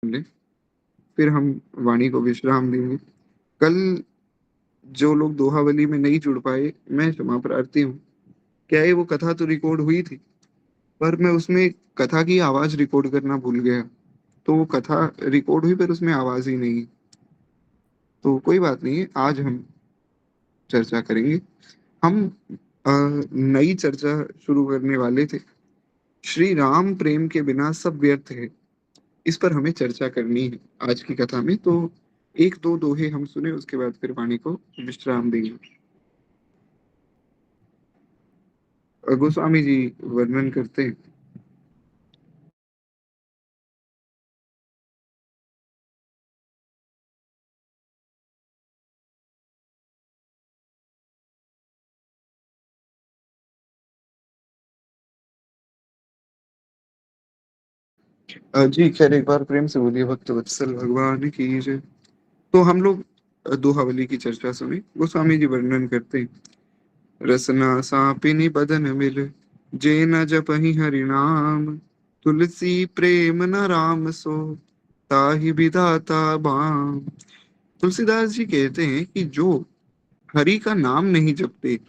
लें, फिर हम वाणी को विश्राम देंगे। कल जो लोग दोहावली में नहीं जुड़ पाए, मैं क्षमा प्रार्थी हूँ। क्या है वो कथा तो रिकॉर्ड हुई थी, पर मैं उसमें कथा की आवाज़ रिकॉर्ड करना भूल गया। तो वो कथा रिकॉर्ड हुई पर उसमें आवाज़ ही नहीं। तो कोई बात नहीं है, आज हम चर्चा करेंगे। हम नई चर्चा शुरू करने वाले थे। श्री राम प्रेम के बिना सब व्यर्थ है। इस पर हमें चर्चा करनी है आज की कथा में। तो एक दो दोहे हम सुने, उसके बाद फिर वाणी को विश्राम देंगे। गोस्वामी जी वर्णन करते हैं। जी खैर, एक बार प्रेम से बोलिए भक्त वत्सल भगवान की जय। तो हम लोग दोहावली की चर्चा सुनी। गोस्वामी जी वर्णन करते हैं। रसना सापिनी बदन मिल, जे न जपहि हरि नाम, तुलसी प्रेम न राम सो, ताहि विधाता बाम। तुलसीदास जी कहते हैं कि जो हरि का नाम नहीं जपते,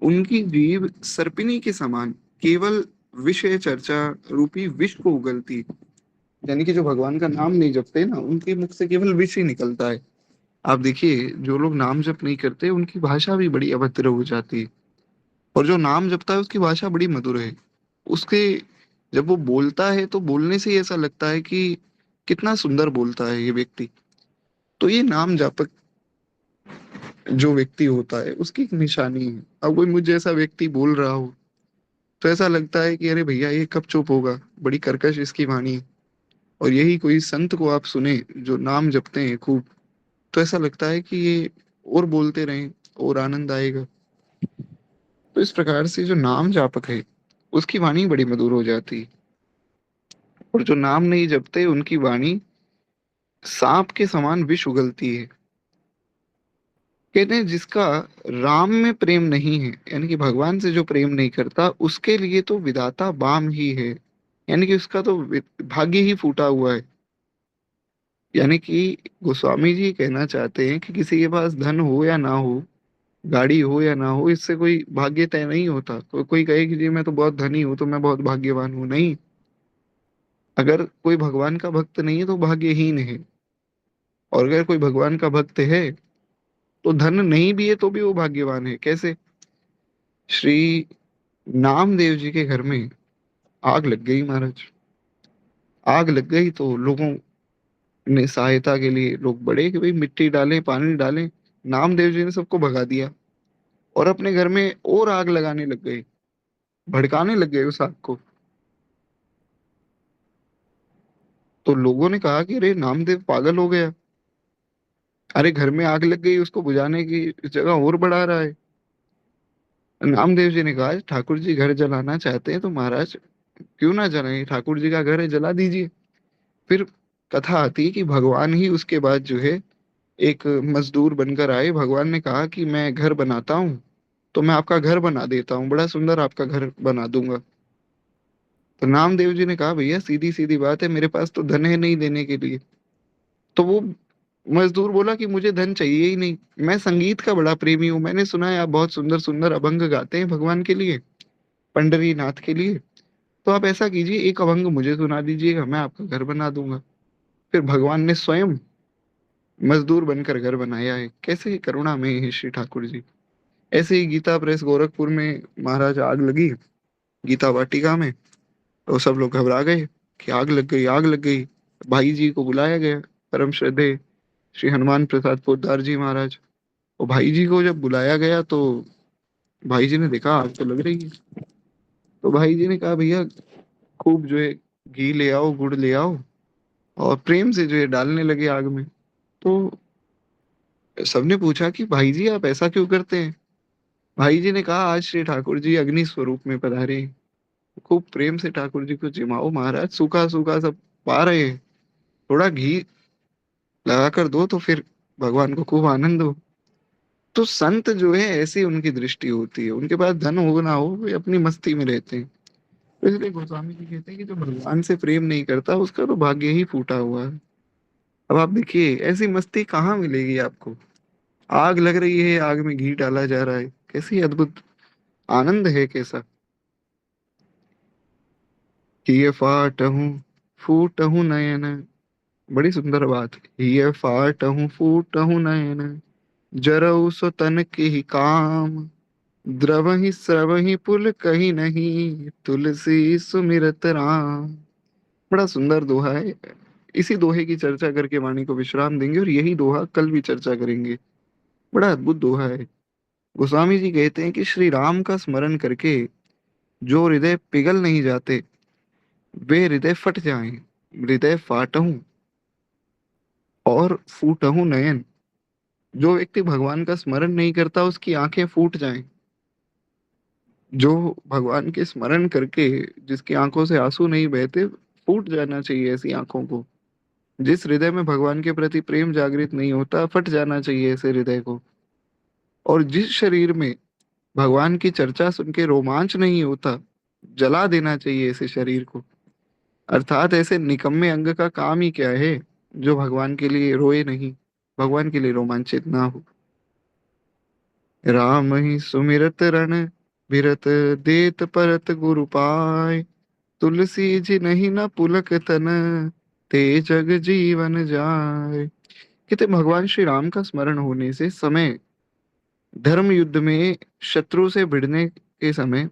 उनकी जीभ सर्पिनी के समान केवल विषय चर्चा रूपी विष को उगलती है। यानी कि जो भगवान का नाम नहीं जपते ना, उनके मुख से केवल विष ही निकलता है। आप देखिए, जो लोग नाम जप नहीं करते उनकी भाषा भी बड़ी अभद्र हो जाती है, और जो नाम जपता है उसकी भाषा बड़ी मधुर है। उसके जब वो बोलता है तो बोलने से ही ऐसा लगता है कि कितना सुंदर बोलता है ये व्यक्ति। तो ये नाम जापक जो व्यक्ति होता है उसकी एक निशानी है। अब कोई मुझ जैसा व्यक्ति बोल रहा हो तो ऐसा लगता है कि अरे भैया ये कब चुप होगा, बड़ी कर्कश इसकी वाणी है। और यही कोई संत को आप सुने जो नाम जपते हैं खूब, तो ऐसा लगता है कि ये और बोलते रहें और आनंद आएगा। तो इस प्रकार से जो नाम जापक है उसकी वाणी बड़ी मधुर हो जाती है, और जो नाम नहीं जपते उनकी वाणी सांप के समान विष उगलती है। कहते हैं जिसका राम में प्रेम नहीं है, यानी कि भगवान से जो प्रेम नहीं करता, उसके लिए तो विधाता बाम ही है। यानी कि उसका तो भाग्य ही फूटा हुआ है। यानी कि गोस्वामी जी कहना चाहते हैं कि किसी के पास धन हो या ना हो, गाड़ी हो या ना हो, इससे कोई भाग्य तय नहीं होता। कोई कहे कि जी मैं तो बहुत धनी हूं तो मैं बहुत भाग्यवान हूं, नहीं। अगर कोई भगवान का भक्त नहीं है तो भाग्यहीन है। और अगर कोई भगवान का भक्त है तो धन नहीं भी है तो भी वो भाग्यवान है। कैसे? श्री नामदेव जी के घर में आग लग गई महाराज। आग लग गई तो लोगों ने सहायता के लिए लोग बढ़े कि भाई मिट्टी डालें, पानी डालें। नामदेव जी ने सबको भगा दिया और अपने घर में और आग लगाने लग गए, भड़काने लग गए उस आग को। तो लोगों ने कहा कि अरे नामदेव पागल हो गया। अरे घर में आग लग गई, उसको बुझाने की जगह और बढ़ा रहा है। नामदेव जी ने कहा ठाकुर जी घर जलाना चाहते हैं तो महाराज क्यों ना जलाएं, ठाकुर जी का घर है, जला दीजिए। फिर कथा आती है कि भगवान ही उसके बाद जो है एक मजदूर बनकर आए। भगवान ने कहा कि मैं घर बनाता हूँ तो मैं आपका घर बना देता हूँ, बड़ा सुंदर आपका घर बना दूंगा। तो नामदेव जी ने कहा भैया सीधी सीधी बात है, मेरे पास तो धन है नहीं देने के लिए। तो वो मजदूर बोला कि मुझे धन चाहिए ही नहीं, मैं संगीत का बड़ा प्रेमी हूँ, मैंने सुना है आप बहुत सुंदर सुंदर अभंग गाते हैं भगवान के लिए, पंडरी नाथ के लिए। तो आप ऐसा कीजिए, एक अभंग मुझे सुना दीजिएगा, मैं आपका घर बना दूंगा। फिर भगवान ने स्वयं मजदूर बनकर घर बनाया है। कैसे करुणा में है श्री ठाकुर जी। ऐसे ही गीता प्रेस गोरखपुर में महाराज आग लगी गीता वाटिका में, तो सब लोग घबरा गए कि आग लग गई, आग लग गई। भाई जी को बुलाया गया, परम श्रद्धेय श्री हनुमान प्रसाद पोद्दार जी महाराज। और भाई जी को जब बुलाया गया तो भाई जी ने देखा आग तो लग रही है। तो भाई जी ने कहा भैया खूब जो है घी ले आओ, गुड़ ले आओ, और प्रेम से जो है डालने लगे आग में। तो सबने पूछा कि भाई जी आप ऐसा क्यों करते हैं? भाई जी ने कहा आज श्री ठाकुर जी अग्नि स्वरूप में पधारे हैं। खूब प्रेम से ठाकुर जी को जिमाओ महाराज, सूखा सूखा सब पा रहे हैं, थोड़ा घी लगा कर दो तो फिर भगवान को खूब आनंद हो। तो संत जो है ऐसी उनकी दृष्टि होती है, उनके पास धन हो ना हो वे अपनी मस्ती में रहते हैं। तो इसलिए गोस्वामी जी कहते हैं कि जो भगवान से प्रेम नहीं करता उसका तो भाग्य ही फूटा हुआ है। अब आप देखिए ऐसी मस्ती कहाँ मिलेगी आपको। आग लग रही है, आग में घी डाला जा रहा है, कैसी अद्भुत आनंद है कैसा। ये फाटहूँ फूटहूँ नयन, बड़ी सुंदर बात है। ये फाटहूँ फूटहूँ नयन, जरऊ सो तन के ही काम, द्रवहि स्रवहि पुल कहीं नहीं, तुलसी सुमिरत राम। बड़ा सुंदर दोहा है। इसी दोहे की चर्चा करके वाणी को विश्राम देंगे, और यही दोहा कल भी चर्चा करेंगे। बड़ा अद्भुत दोहा है। गोस्वामी जी कहते हैं कि श्री राम का स्मरण करके जो हृदय पिघल नहीं जाते, वे हृदय फट जाएं। हृदय फाटहूं और फूटहूं नयन। जो व्यक्ति भगवान का स्मरण नहीं करता, उसकी आंखें फूट जाएं। जो भगवान के स्मरण करके जिसकी आंखों से आंसू नहीं बहते, फूट जाना चाहिए ऐसी आंखों को। जिस हृदय में भगवान के प्रति प्रेम जागृत नहीं होता, फट जाना चाहिए ऐसे हृदय को। और जिस शरीर में भगवान की चर्चा सुन के रोमांच नहीं होता, जला देना चाहिए ऐसे शरीर को। अर्थात ऐसे निकम्मे अंग का काम ही क्या है जो भगवान के लिए रोए नहीं, भगवान के लिए रोमांचित ना हो। राम ही सुमिरत रण बिरत, देत परत गुरु पाय, तुलसी जी नहीं न पुलक तन, ते जग जीवन जाय। कहते भगवान श्री राम का स्मरण होने से समय, धर्म युद्ध में शत्रु से भिड़ने के समय,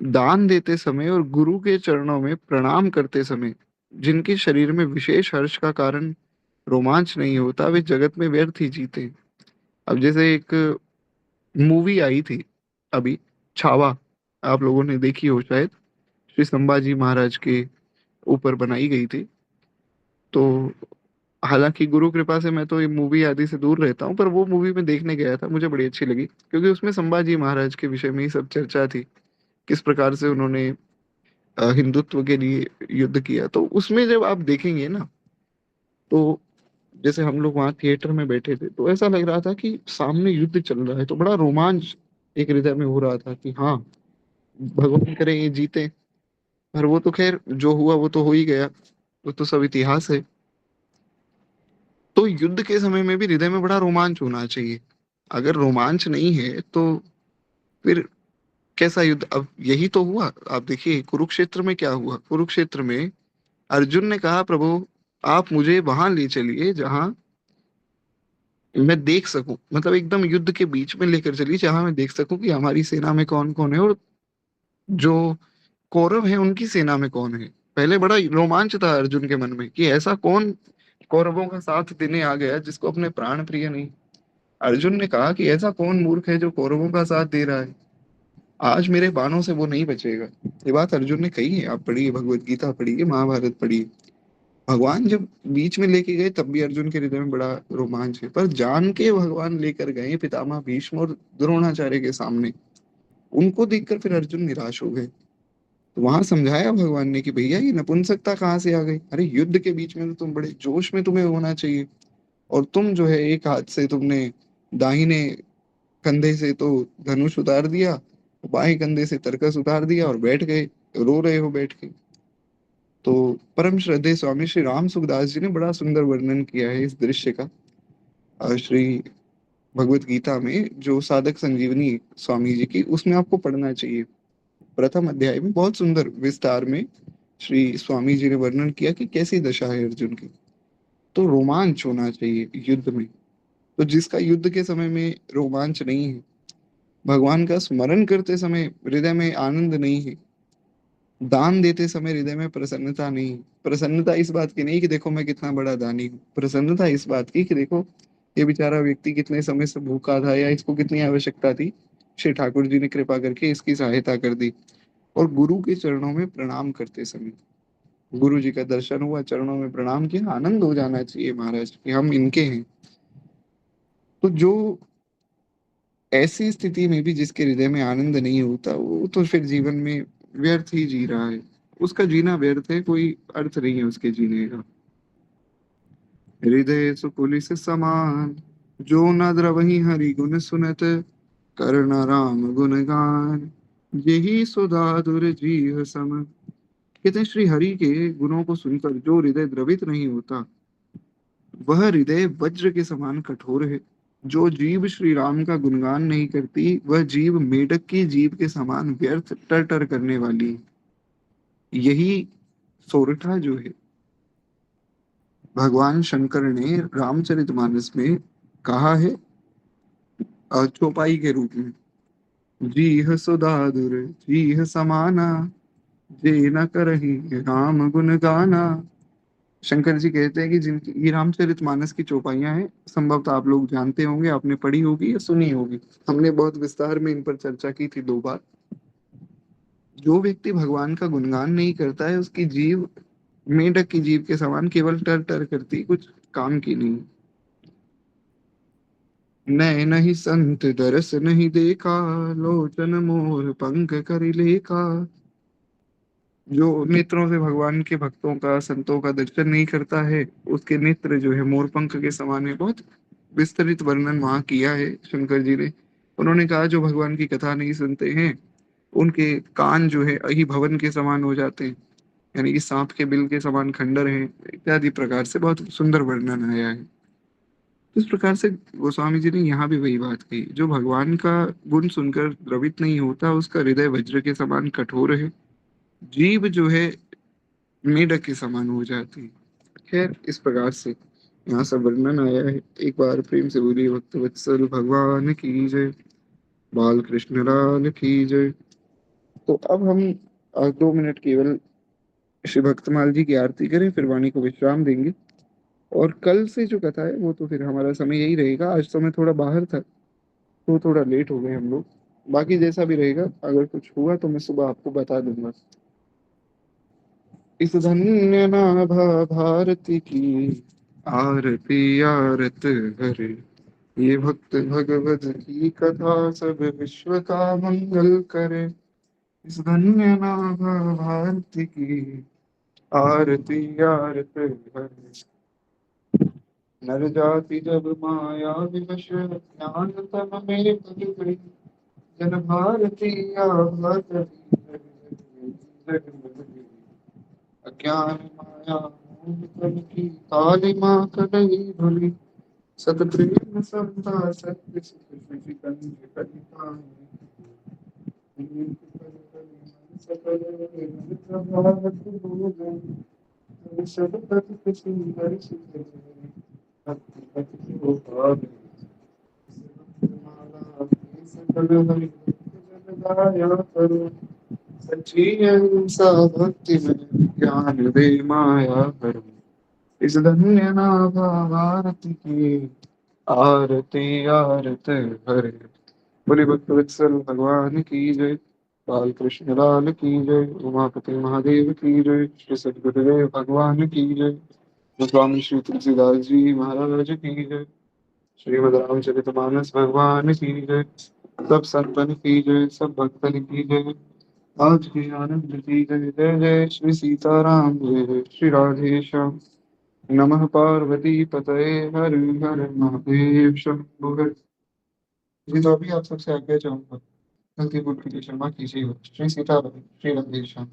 दान देते समय और गुरु के चरणों में प्रणाम करते समय, जिनके शरीर में विशेष हर्ष का कारण रोमांच नहीं होता, वे जगत में व्यर्थ ही जीते। अब जैसे एक मूवी आई थी अभी, छावा, आप लोगों ने देखी हो शायद। श्री संभाजी महाराज के ऊपर बनाई गई थी। तो हालांकि गुरु कृपा से मैं तो ये मूवी आदि से दूर रहता हूँ, पर वो मूवी में देखने गया था, मुझे बड़ी अच्छी लगी, क्योंकि उसमें संभाजी महाराज के विषय में ही सब चर्चा थी। किस प्रकार से उन्होंने हिंदुत्व के लिए युद्ध किया। तो उसमें जब आप देखेंगे ना, तो जैसे हम लोग वहां थिएटर में बैठे थे, तो ऐसा लग रहा था कि सामने युद्ध चल रहा है, तो बड़ा रोमांच एक हृदय में हो रहा था कि हाँ, भगवान करे ये जीते। पर वो तो खैर जो हुआ वो तो हो ही गया, वो तो सब इतिहास है। तो युद्ध के समय में भी हृदय में बड़ा रोमांच होना चाहिए। अगर रोमांच नहीं है तो फिर कैसा युद्ध। अब यही तो हुआ। आप देखिए कुरुक्षेत्र में क्या हुआ। कुरुक्षेत्र में अर्जुन ने कहा, प्रभु आप मुझे वहां ले चलिए जहां मैं देख सकूं, मतलब एकदम युद्ध के बीच में लेकर चलिए जहां मैं देख सकूं कि हमारी सेना में कौन कौन है, और जो कौरव है उनकी सेना में कौन है। पहले बड़ा रोमांच था अर्जुन के मन में कि ऐसा कौन कौरवों का साथ देने आ गया जिसको अपने प्राण प्रिय नहीं। अर्जुन ने कहा कि ऐसा कौन मूर्ख है जो कौरवों का साथ दे रहा है, आज मेरे बाणों से वो नहीं बचेगा। ये बात अर्जुन ने कही है। आप पढ़िए, भगवत गीता पढ़िए, महाभारत पढ़िए। भगवान जब बीच में लेके गए तब भी अर्जुन के हृदय में बड़ा रोमांच है, पर जान के भगवान लेकर गए पितामह भीष्म और द्रोणाचार्य के सामने। उनको देखकर फिर अर्जुन निराश हो गए। तो वहां समझाया भगवान ने कि भैया ये नपुंसकता कहाँ से आ गई। अरे युद्ध के बीच में तो तुम बड़े जोश में तुम्हें होना चाहिए, और तुम जो है एक हाथ से तुमने दाहिने कंधे से तो धनुष उतार दिया, बाएं कंधे से तरकस उतार दिया और बैठ गए, रो रहे हो बैठ के। तो परम श्रद्धेय स्वामी श्री राम सुखदास जी ने बड़ा सुंदर वर्णन किया है इस दृश्य का। श्री भगवत गीता में जो साधक संजीवनी स्वामी जी की, उसमें आपको पढ़ना चाहिए। प्रथम अध्याय में बहुत सुंदर विस्तार में श्री स्वामी जी ने वर्णन किया कि कैसी दशा है अर्जुन की। तो रोमांच होना चाहिए युद्ध में। तो जिसका युद्ध के समय में रोमांच नहीं है, भगवान का स्मरण करते समय हृदय में आनंद नहीं है, दान देते समय हृदय में प्रसन्नता नहीं। प्रसन्नता इस बात की नहीं कि देखो मैं कितना बड़ा दानी हूँ, प्रसन्नता इस बात की कि देखो ये बेचारा व्यक्ति कितने समय से भूखा था, या इसको कितनी आवश्यकता थी, श्री ठाकुर जी ने कृपा करके इसकी सहायता कर दी। और गुरु के चरणों में प्रणाम करते समय, गुरु जी का दर्शन हुआ, चरणों में प्रणाम किया, आनंद हो जाना चाहिए महाराज कि हम इनके हैं। तो जो ऐसी स्थिति में भी जिसके हृदय में आनंद नहीं होता, वो तो फिर जीवन में व्यर्थ ही जी रहा है। उसका जीना व्यर्थ है, कोई अर्थ नहीं है उसके जीने का। हृदय सुकुलिस समान, जो न द्रवहि हरि गुण सुनत, करना राम गुण गान, यही सुधा दुर जीव सम। कहते हैं श्री हरि के गुणों को सुनकर जो हृदय द्रवित नहीं होता, वह हृदय वज्र के समान कठोर है। जो जीव श्री राम का गुणगान नहीं करती, वह जीव मेढक की जीभ के समान व्यर्थ टर टर करने वाली है। यही सोरठा जो है, भगवान शंकर ने रामचरितमानस में कहा है, चौपाई के रूप में। जीह सुधाधुर जीह समाना, जे न करही राम गुण गाना। शंकर जी कहते हैं कि जिनकी ये रामचरितमानस की चौपाइयां हैं, संभवतः आप लोग जानते होंगे, आपने पढ़ी होगी या सुनी होगी। हमने बहुत विस्तार में इन पर चर्चा की थी 2 बार। जो व्यक्ति भगवान का गुणगान नहीं करता है, उसकी जीव मेंढक की जीभ के समान केवल टर टर करती, कुछ काम की नहीं। नैन नहीं संत दरस नहीं देखा, लोचन मोर पंख कर लेखा। जो नेत्रों से भगवान के भक्तों का, संतों का दर्शन नहीं करता है, उसके नेत्र जो है मोरपंख के समान है। बहुत विस्तृत वर्णन वहां किया है शंकर जी ने। उन्होंने कहा जो भगवान की कथा नहीं सुनते हैं, उनके कान जो है अहि भवन के समान हो जाते हैं, यानी कि सांप के बिल के समान खंडर हैं, इत्यादि प्रकार से बहुत सुंदर वर्णन आया है। इस प्रकार से गोस्वामी जी ने यहाँ भी वही बात कही, जो भगवान का गुण सुनकर द्रवित नहीं होता, उसका हृदय वज्र के समान कठोर है। जीव जो है मेढक के समान हो जाती है। खैर, इस प्रकार से यहाँ सब वर्णन आया है। एक बार प्रेम से बोलिए भक्त वत्सल भगवान की जय। बाल कृष्ण लाल की जय। तो अब हम 2 मिनट केवल श्री भक्तमाल जी की आरती करें, फिर वाणी को विश्राम देंगे। और कल से जो कथा है वो तो फिर हमारा समय यही रहेगा। आज तो मैं थोड़ा बाहर था, तो थोड़ा लेट हो गए हम लोग। बाकी जैसा भी रहेगा, अगर कुछ हुआ तो मैं सुबह आपको बता दूंगा। इस धन्य नाभा भारती की, आरती आरत हरे। ये भक्त भगवत की कथा, सब विश्व का मंगल करे। इस धन्य नाभा भारती की, आरती आरत हरे। नर जाति जब माया विवश, ज्ञान तन में पड़ गई। जन भारती आभा अज्ञान माया मोह तन की, काली माँ कलई भली। सत प्रेम समता सत्य सुख श्री कंज कलिता। सकल प्रभात भोजन, सब तत्व सुंदर सुख। भक्ति भक्ति को भाव, माला सकल हरि जन गाया करो। सच्ची अहिंसा भक्ति में, ज्ञान दे माया करो। इस धन्य नाभा भारती की, आरती आरत हरे। बोले भक्त वत्सल भगवान की जय। बाल कृष्ण लाल की जय। उमापति महादेव की जय। श्री सद्गुरुदेव भगवान की जय। गोस्वामी श्री तुलसीदास जी महाराज की जय। श्रीमद रामचरितमानस भगवान की जय। सब संतन की जय, सब भक्तन की जय। आज के आनंद की जय। जय जय श्री सीताराम, जय जय श्री राधे श्याम। नमः पार्वती पतये, हर हर महादेव शंभो हर। जी, तो अभी आप सबसे आज्ञा चाहूंगा, गलती भूल के लिए क्षमा कीजिएगा। श्री सीताराम, श्री राधे श्याम।